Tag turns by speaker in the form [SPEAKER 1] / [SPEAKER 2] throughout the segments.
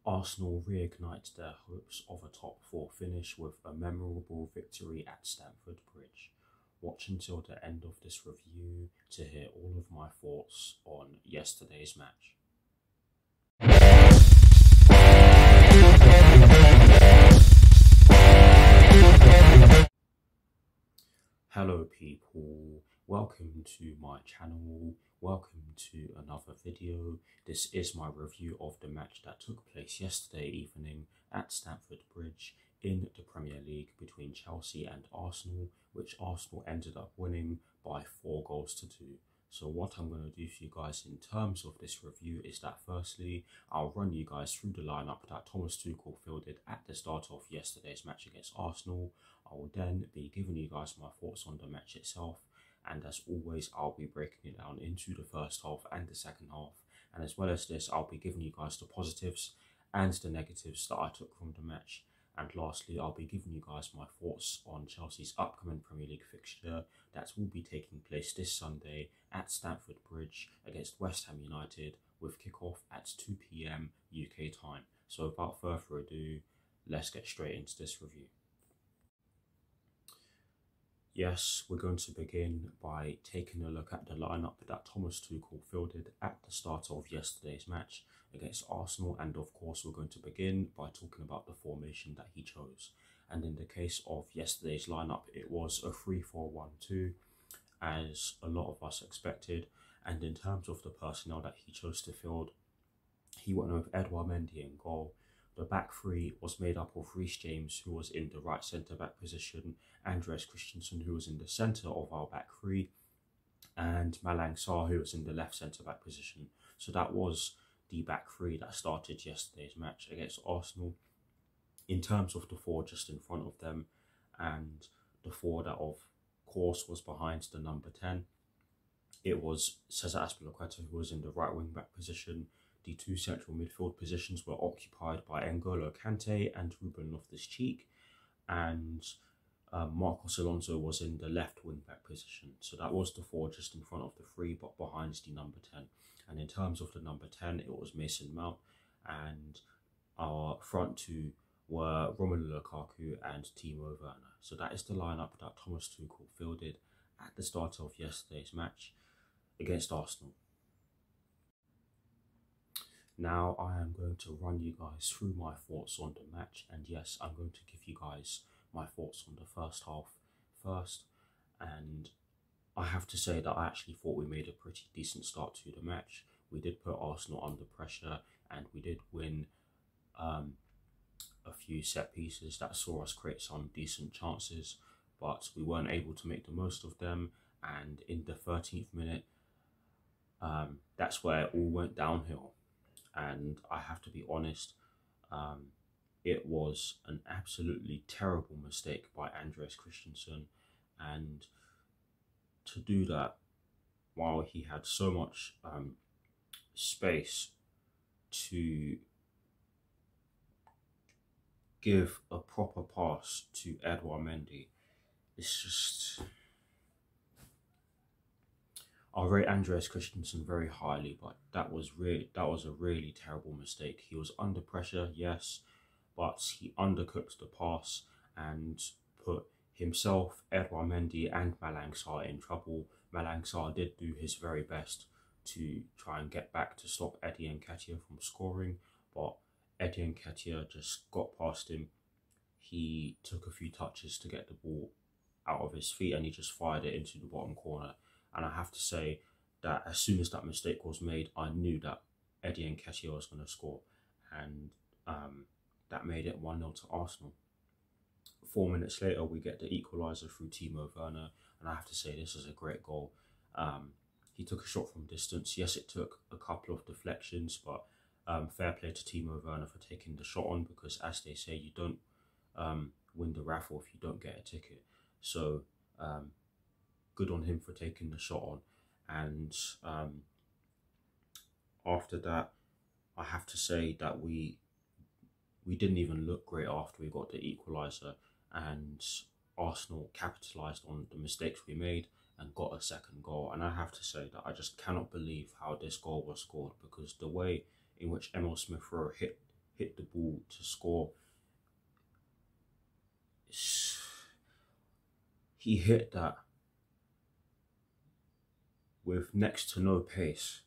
[SPEAKER 1] Arsenal reignite their hopes of a top four finish with a memorable victory at Stamford Bridge. Watch until the end of this review to hear all of my thoughts on yesterday's match. Hello people, welcome to my channel, welcome to another video. This is my review of the match that took place yesterday evening at Stamford Bridge in the Premier League between Chelsea and Arsenal, which Arsenal ended up winning by 4-2. So what I'm going to do for you guys in terms of this review is that firstly, I'll run you guys through the lineup that Thomas Tuchel fielded at the start of yesterday's match against Arsenal. I will then be giving you guys my thoughts on the match itself, and as always I'll be breaking it down into the first half and the second half, and as well as this I'll be giving you guys the positives and the negatives that I took from the match. And lastly, I'll be giving you guys my thoughts on Chelsea's upcoming Premier League fixture that will be taking place this Sunday at Stamford Bridge against West Ham United, with kickoff at 2 PM UK time. So without further ado, let's get straight into this review. Yes, we're going to begin by taking a look at the lineup that Thomas Tuchel fielded at the start of yesterday's match against Arsenal, and of course we're going to begin by talking about the formation that he chose. And in the case of yesterday's lineup, it was a 3-4-1-2, as a lot of us expected. And in terms of the personnel that he chose to field, he went with Edouard Mendy in goal. The back three was made up of Reece James, who was in the right centre-back position, Andreas Christensen, who was in the centre of our back three, and Malang Sarr, who was in the left centre-back position. So that was the back three that started yesterday's match against Arsenal. In terms of the four just in front of them, and the four that of course was behind the number 10, it was Cesar Azpilicueta, who was in the right wing-back position. The two central midfield positions were occupied by N'Golo Kante and Ruben Loftus-Cheek, and Marcos Alonso was in the left wing-back position. So that was the four just in front of the three, but behind the number 10. And in terms of the number 10, it was Mason Mount, and our front two were Romelu Lukaku and Timo Werner. So that is the lineup that Thomas Tuchel fielded at the start of yesterday's match against Arsenal. Now I am going to run you guys through my thoughts on the match, and yes, I'm going to give you guys my thoughts on the first half first. And I have to say that I actually thought we made a pretty decent start to the match. We did put Arsenal under pressure, and we did win a few set pieces that saw us create some decent chances, but we weren't able to make the most of them. And in the 13th minute, that's where it all went downhill. And I have to be honest, it was an absolutely terrible mistake by Andreas Christensen, and to do that while he had so much space to give a proper pass to Edouard Mendy. It's just, I rate Andreas Christensen very highly, but that was a really terrible mistake. He was under pressure, yes, but he undercooked the pass and put himself, Edouard Mendy and Malang Sarr in trouble. Malang Sarr did do his very best to try and get back to stop Eddie Nketiah from scoring, but Eddie Nketiah just got past him. He took a few touches to get the ball out of his feet, and he just fired it into the bottom corner. And I have to say that as soon as that mistake was made, I knew that Eddie Nketiah was going to score, and that made it 1-0 to Arsenal. 4 minutes later, we get the equaliser through Timo Werner, and I have to say this was a great goal. He took a shot from distance. Yes, it took a couple of deflections, but fair play to Timo Werner for taking the shot on, because as they say, you don't win the raffle if you don't get a ticket. So good on him for taking the shot on. And after that, I have to say that we didn't even look great after we got the equaliser, and Arsenal capitalised on the mistakes we made and got a second goal. And I have to say that I just cannot believe how this goal was scored, because the way in which Emil Smith Rowe hit hit the ball to score. He hit that with next to no pace.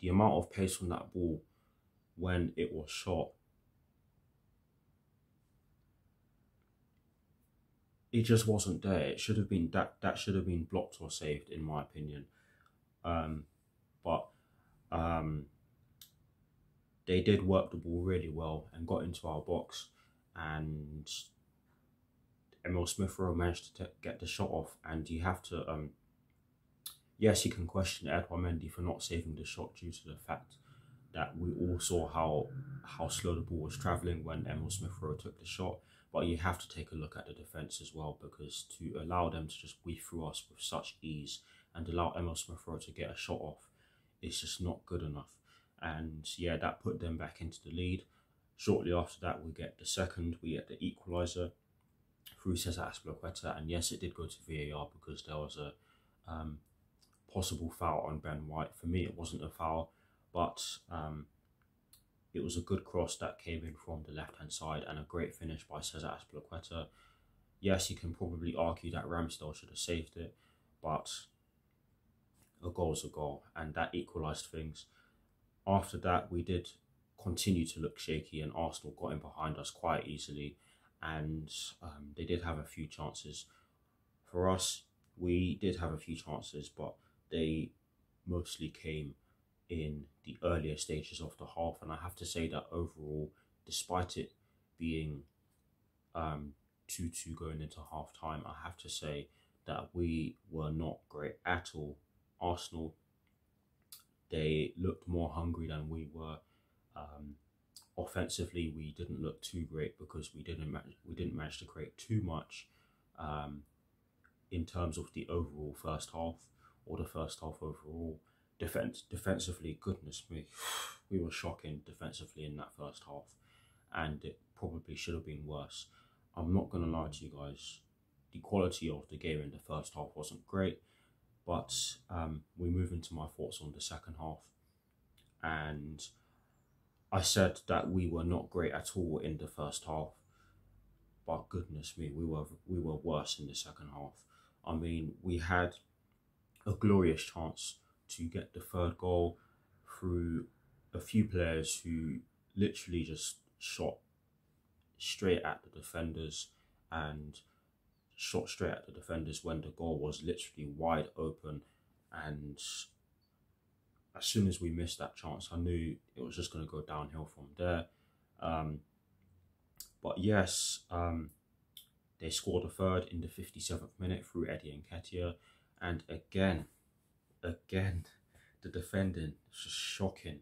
[SPEAKER 1] The amount of pace on that ball when it was shot, it just wasn't there. It should have been that should have been blocked or saved, in my opinion. But they did work the ball really well and got into our box, and Emil Smith-Rowe managed to get the shot off. And you have to, yes, you can question Edouard Mendy for not saving the shot due to the fact that we all saw how slow the ball was travelling when Emil Smith-Rowe took the shot. But you have to take a look at the defence as well, because to allow them to just weave through us with such ease and allow Emil Smith-Rowe to get a shot off is just not good enough. And yeah, that put them back into the lead. Shortly after that, we get the second, we get the equaliser through Cesar Azpilicueta. And yes, it did go to VAR because there was a possible foul on Ben White. For me, it wasn't a foul, but it was a good cross that came in from the left-hand side and a great finish by Cesar Azpilicueta. Yes, you can probably argue that Ramsdale should have saved it, but a goal's a goal, and that equalised things. After that, we did continue to look shaky, and Arsenal got in behind us quite easily, and they did have a few chances. For us, we did have a few chances, but they mostly came in the earlier stages of the half. And I have to say that overall, despite it being 2-2 going into half time, I have to say that we were not great at all. Arsenal, they looked more hungry than we were. Offensively, we didn't look too great because we didn't manage to create too much in terms of the overall first half, or the first half overall. Defensively, goodness me, we were shocking defensively in that first half, and it probably should have been worse. I'm not going to lie to you guys, the quality of the game in the first half wasn't great, but we move into my thoughts on the second half, and I said that we were not great at all in the first half, but goodness me, we were worse in the second half. I mean, we had a glorious chance to get the third goal through a few players who literally just shot straight at the defenders when the goal was literally wide open. And as soon as we missed that chance, I knew it was just going to go downhill from there. But yes, they scored a third in the 57th minute through Eddie Nketiah, and again, the defending is just shocking.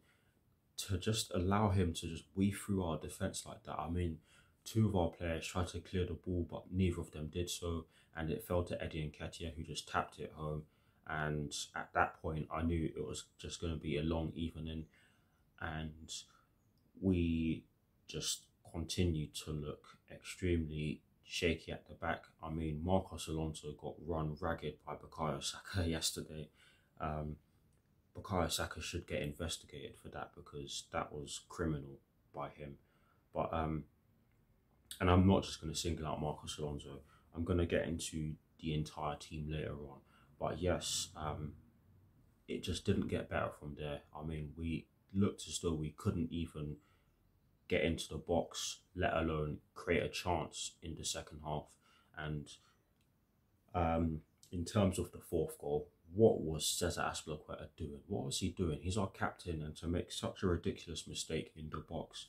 [SPEAKER 1] To just allow him to just weave through our defence like that. I mean, two of our players tried to clear the ball, but neither of them did so, and it fell to Eddie Nketiah, who just tapped it home. And at that point, I knew it was just going to be a long evening, and we just continued to look extremely shaky at the back. I mean, Marcos Alonso got run ragged by Bukayo Saka yesterday. Bukayo Saka should get investigated for that, because that was criminal by him. But and I'm not just going to single out Marcos Alonso. I'm going to get into the entire team later on. But yes, it just didn't get better from there. I mean, we looked as though we couldn't even get into the box, let alone create a chance in the second half. And in terms of the fourth goal, what was Cesar Azpilicueta doing? What was he doing? He's our captain, and to make such a ridiculous mistake in the box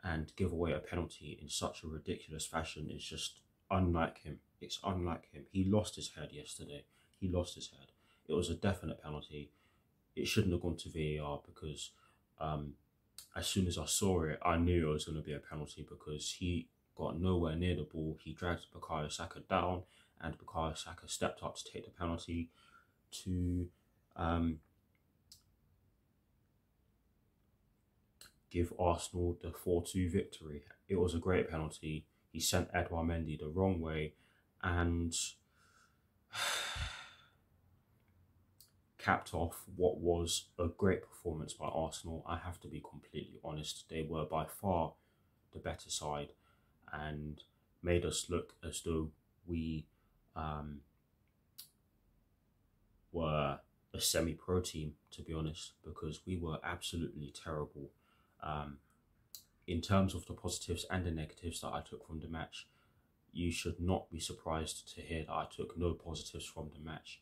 [SPEAKER 1] and give away a penalty in such a ridiculous fashion is just unlike him. It's unlike him. He lost his head yesterday. He lost his head. It was a definite penalty. It shouldn't have gone to VAR, because as soon as I saw it, I knew it was going to be a penalty, because he got nowhere near the ball. He dragged Bukayo Saka down, and Bukayo Saka stepped up to take the penalty to give Arsenal the 4-2 victory. It was a great penalty. He sent Edouard Mendy the wrong way, and capped off what was a great performance by Arsenal. I have to be completely honest, they were by far the better side and made us look as though we were a semi-pro team, to be honest, because we were absolutely terrible. In terms of the positives and the negatives that I took from the match, you should not be surprised to hear that I took no positives from the match,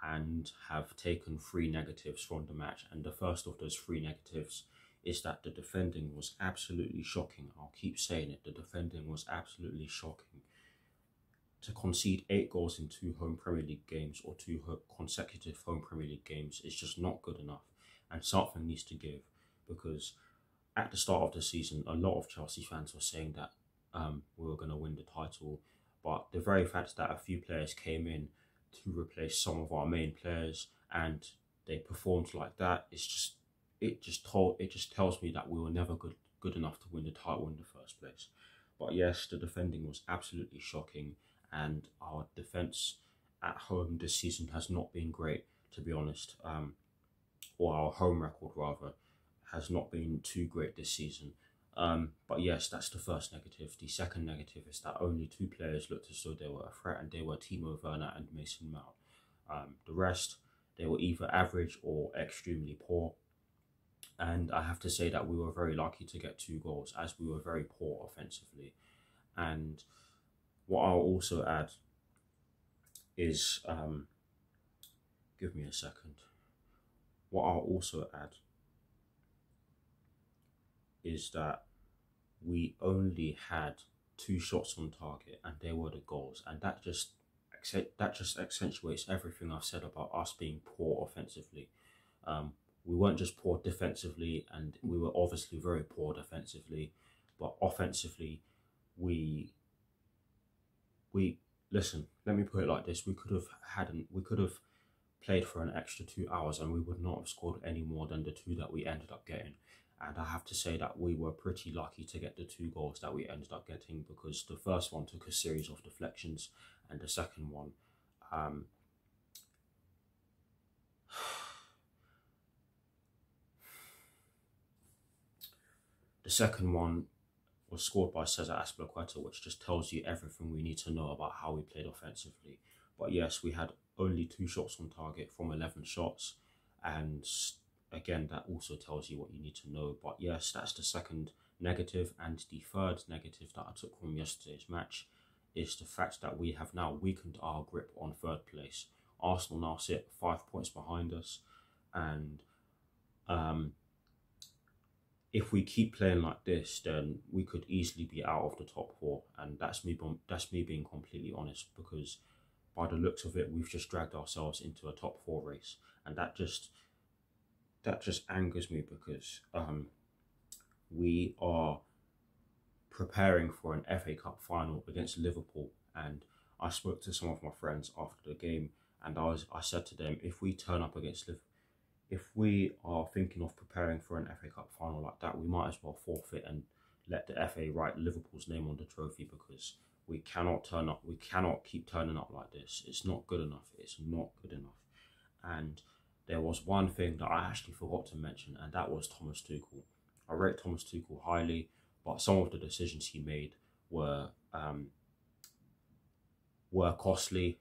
[SPEAKER 1] and have taken 3 negatives from the match. And the first of those 3 negatives is that the defending was absolutely shocking. I'll keep saying it, the defending was absolutely shocking. To concede 8 goals in 2 home Premier League games, or 2 consecutive home Premier League games, is just not good enough, and something needs to give. Because at the start of the season, a lot of Chelsea fans were saying that we were going to win the title, but the very fact that a few players came in to replace some of our main players and they performed like that, it just tells me that we were never good enough to win the title in the first place. But yes, the defending was absolutely shocking, and our defence at home this season has not been great, to be honest. Or our home record rather has not been too great this season. But yes, that's the first negative. The second negative is that only 2 players looked as though they were a threat, and they were Timo Werner and Mason Mount. The rest, they were either average or extremely poor. And I have to say that we were very lucky to get 2 goals, as we were very poor offensively. And what I'll also add is, give me a second. What I'll also add is that we only had 2 shots on target, and they were the goals, and that just accentuates everything I've said about us being poor offensively. We weren't just poor defensively, and we were obviously very poor defensively, but offensively, we listen. Let me put it like this: we could have played for an extra 2 hours, and we would not have scored any more than the 2 that we ended up getting. And I have to say that we were pretty lucky to get the 2 goals that we ended up getting, because the first one took a series of deflections, and the second one, was scored by Cesar Azpilicueta, which just tells you everything we need to know about how we played offensively. But yes, we had only 2 shots on target from 11 shots, and again, that also tells you what you need to know. But yes, that's the second negative. And the third negative that I took from yesterday's match is the fact that we have now weakened our grip on 3rd place. Arsenal now sit 5 points behind us, and if we keep playing like this, then we could easily be out of the top 4, and that's me being completely honest, because by the looks of it, we've just dragged ourselves into a top 4 race, and that just angers me, because we are preparing for an FA Cup final against Liverpool. And I spoke to some of my friends after the game, and I said to them, if we turn up against Liverpool, if we are thinking of preparing for an FA Cup final like that, we might as well forfeit and let the FA write Liverpool's name on the trophy, because we cannot turn up. We cannot keep turning up like this. It's not good enough. It's not good enough. And there was one thing that I actually forgot to mention, and that was Thomas Tuchel. I rate Thomas Tuchel highly, but some of the decisions he made were costly,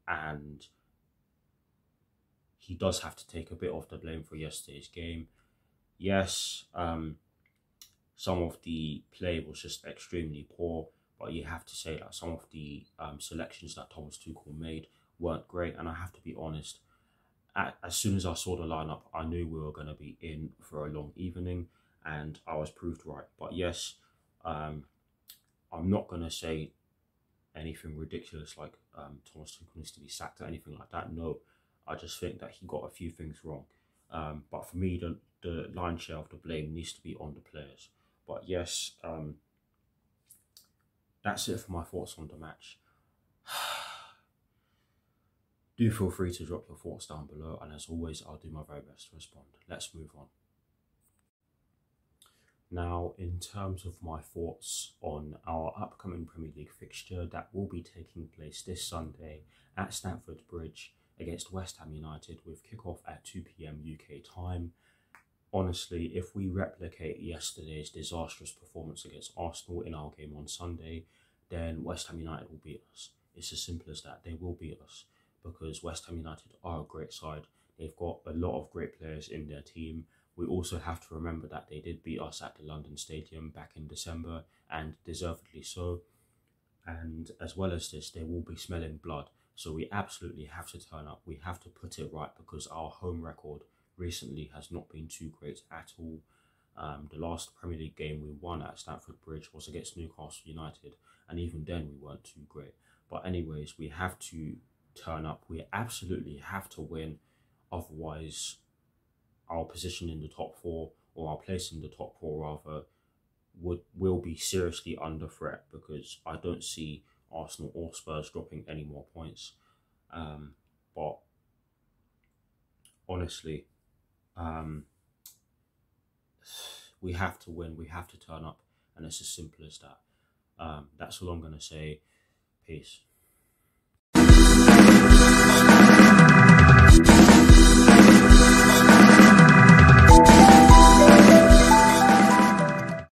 [SPEAKER 1] and he does have to take a bit of the blame for yesterday's game. Yes, some of the play was just extremely poor, but you have to say that some of the selections that Thomas Tuchel made weren't great. And I have to be honest, as soon as I saw the lineup, I knew we were going to be in for a long evening, and I was proved right. But yes, I'm not going to say anything ridiculous like Thomas Tuchel needs to be sacked or anything like that. No, I just think that he got a few things wrong. But for me, the lion's share of the blame needs to be on the players. But yes, that's it for my thoughts on the match. Do feel free to drop your thoughts down below, and as always, I'll do my very best to respond. Let's move on. Now, in terms of my thoughts on our upcoming Premier League fixture that will be taking place this Sunday at Stamford Bridge against West Ham United, with kickoff at 2 PM UK time. honestly, if we replicate yesterday's disastrous performance against Arsenal in our game on Sunday, then West Ham United will beat us. It's as simple as that. They will beat us because West Ham United are a great side. They've got a lot of great players in their team. We also have to remember that they did beat us at the London Stadium back in December, and deservedly so. And as well as this, they will be smelling blood. So we absolutely have to turn up. We have to put it right because our home record recently has not been too great at all. The last Premier League game we won at Stamford Bridge was against Newcastle United, and even then we weren't too great. But anyways, we have to turn up. We absolutely have to win. Otherwise, our position in the top four, or our place in the top four rather, will be seriously under threat because I don't see Arsenal or Spurs dropping any more points. But honestly, we have to win. We have to turn up, and it's as simple as that. That's all I'm gonna say. Peace.